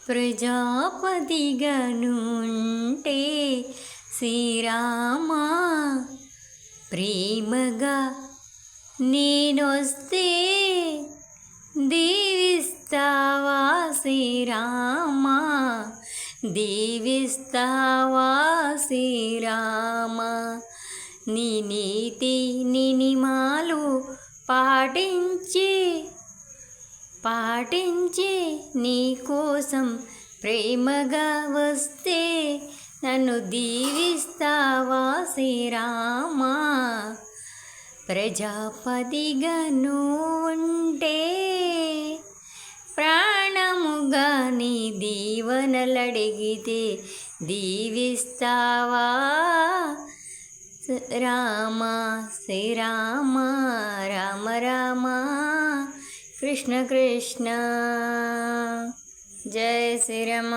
ప్రజాపతిగనుంటే శ్రీరామ ప్రేమగా నేనొస్తే దీవిస్తావా శ్రీరామ, దీవిస్తావా శ్రీరామ. నీ నీతి నియమాలు పాటించి నీ కోసం ప్రేమగా వస్తే నన్ను దీవిస్తావా శ్రీరామ. ప్రజాపతిగా నువ్వుంటే ప్రాణముగా నీ దీవెనలడిగితే దీవిస్తావా రామ శ్రీరామ. రామ రామ కృష్ణ కృష్ణ. జై శ్రీరామ.